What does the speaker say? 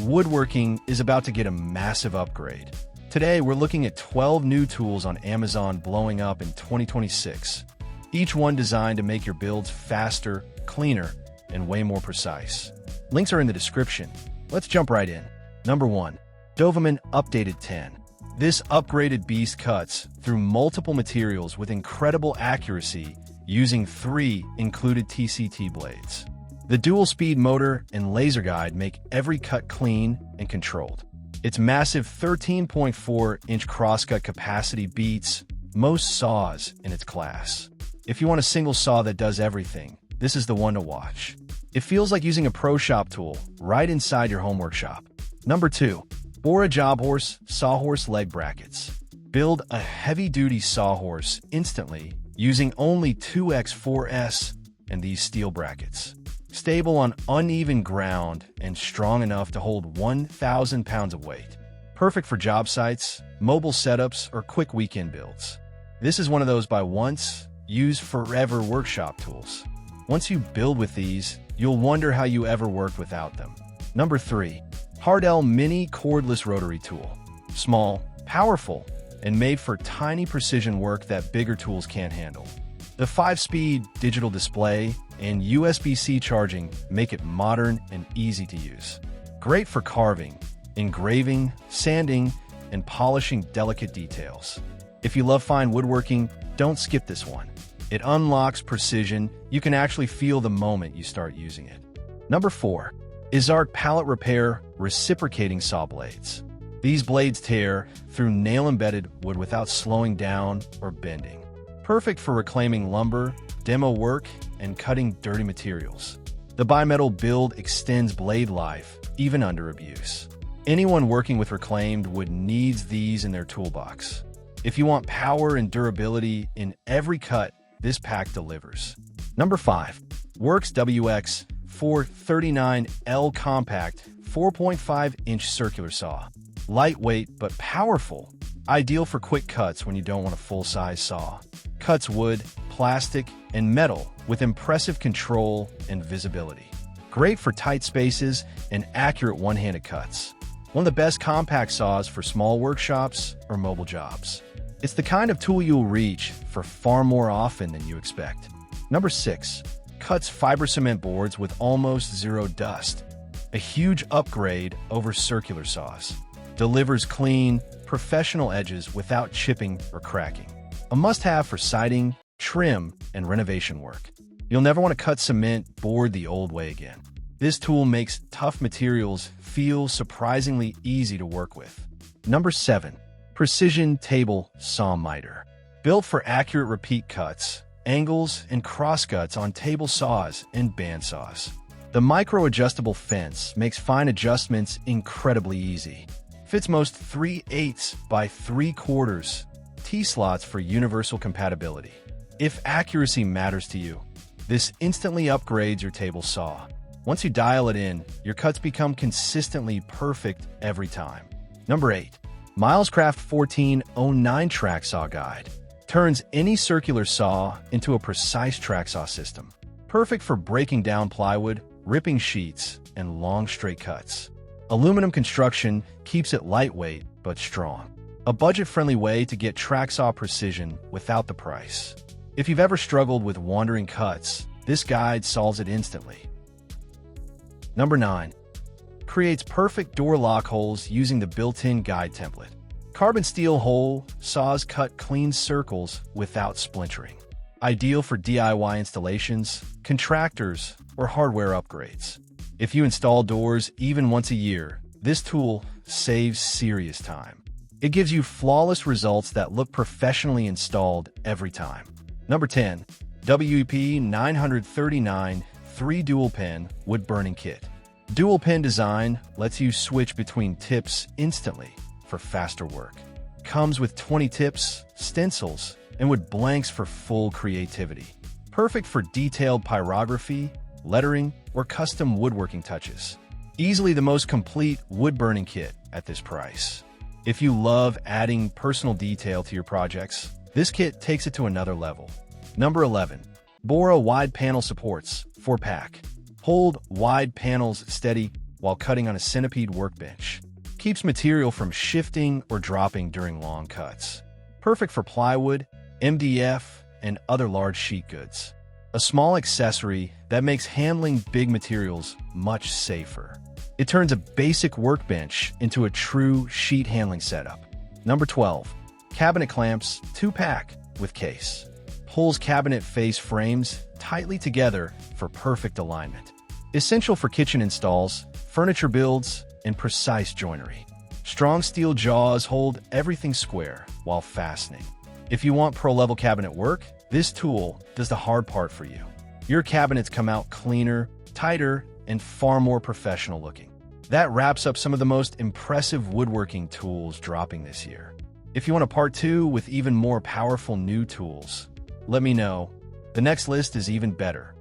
woodworking is about to get a massive upgrade. Today, we're looking at 12 new tools on Amazon blowing up in 2026, each one designed to make your builds faster, cleaner, and way more precise. Links are in the description. Let's jump right in. Number 1. DOVAMAN Updated 10. This upgraded beast cuts through multiple materials with incredible accuracy using 3 included TCT blades. The dual-speed motor and laser guide make every cut clean and controlled. Its massive 13.4-inch crosscut capacity beats most saws in its class. If you want a single saw that does everything, this is the one to watch. It feels like using a pro shop tool right inside your home workshop. Number 2. BORA Jobhorse Sawhorse Leg Brackets. Build a heavy-duty sawhorse instantly using only 2x4s and these steel brackets. Stable on uneven ground and strong enough to hold 1,000 pounds of weight. Perfect for job sites, mobile setups, or quick weekend builds. This is one of those buy once, use forever workshop tools. Once you build with these, you'll wonder how you ever worked without them. Number 3. HARDELL Mini Cordless Rotary Tool. Small, powerful, and made for tiny precision work that bigger tools can't handle. The 5-speed digital display and USB-C charging make it modern and easy to use. Great for carving, engraving, sanding, and polishing delicate details. If you love fine woodworking, don't skip this one. It unlocks precision. You can actually feel the moment you start using it. Number 4. EZARC Pallet-Repair Reciprocating Saw Blades. These blades tear through nail-embedded wood without slowing down or bending. Perfect for reclaiming lumber, demo work, and cutting dirty materials. The bimetal build extends blade life, even under abuse. Anyone working with reclaimed wood needs these in their toolbox. If you want power and durability in every cut, this pack delivers. Number 5. Worx WX 439L Compact 4.5-inch circular saw. Lightweight but powerful. Ideal for quick cuts when you don't want a full-size saw. Cuts wood, plastic, and metal with impressive control and visibility. Great for tight spaces and accurate one-handed cuts. One of the best compact saws for small workshops or mobile jobs. It's the kind of tool you'll reach for far more often than you expect. Number 6. Cuts fiber cement boards with almost zero dust. A huge upgrade over circular saws. Delivers clean, professional edges without chipping or cracking. A must-have for siding, trim, and renovation work. You'll never want to cut cement board the old way again. This tool makes tough materials feel surprisingly easy to work with. Number 7. Precision Table Saw Miter. Built for accurate repeat cuts, angles, and crosscuts on table saws and bandsaws. The micro-adjustable fence makes fine adjustments incredibly easy. Fits most 3/8 by 3/4 T-slots for universal compatibility. If accuracy matters to you, this instantly upgrades your table saw. Once you dial it in, your cuts become consistently perfect every time. Number 8. Milescraft 1409 Track Saw Guide. Turns any circular saw into a precise track saw system. Perfect for breaking down plywood, ripping sheets, and long straight cuts. Aluminum construction keeps it lightweight but strong. A budget-friendly way to get track saw precision without the price. If you've ever struggled with wandering cuts, this guide solves it instantly. Number 9. Creates perfect door lock holes using the built-in guide template. Carbon steel hole saws cut clean circles without splintering. Ideal for DIY installations, contractors, or hardware upgrades. If you install doors even once a year, this tool saves serious time. It gives you flawless results that look professionally installed every time. Number 10. WEP 939 3-Dual Pen Wood Burning Kit. Dual pen design lets you switch between tips instantly for faster work. Comes with 20 tips, stencils, and wood blanks for full creativity. Perfect for detailed pyrography, lettering, or custom woodworking touches. Easily the most complete wood burning kit at this price. If you love adding personal detail to your projects, this kit takes it to another level. Number 11. BORA Wide Panel Supports 4-Pack. Hold wide panels steady while cutting on a centipede workbench. Keeps material from shifting or dropping during long cuts. Perfect for plywood, MDF, and other large sheet goods. A small accessory that makes handling big materials much safer. It turns a basic workbench into a true sheet handling setup. Number 12. Cabinet clamps 2-pack with case. Pulls cabinet face frames tightly together for perfect alignment. Essential for kitchen installs, furniture builds, and precise joinery. Strong steel jaws hold everything square while fastening. If you want pro-level cabinet work, this tool does the hard part for you. Your cabinets come out cleaner, tighter, and far more professional looking. That wraps up some of the most impressive woodworking tools dropping this year. If you want a part 2 with even more powerful new tools, let me know. The next list is even better.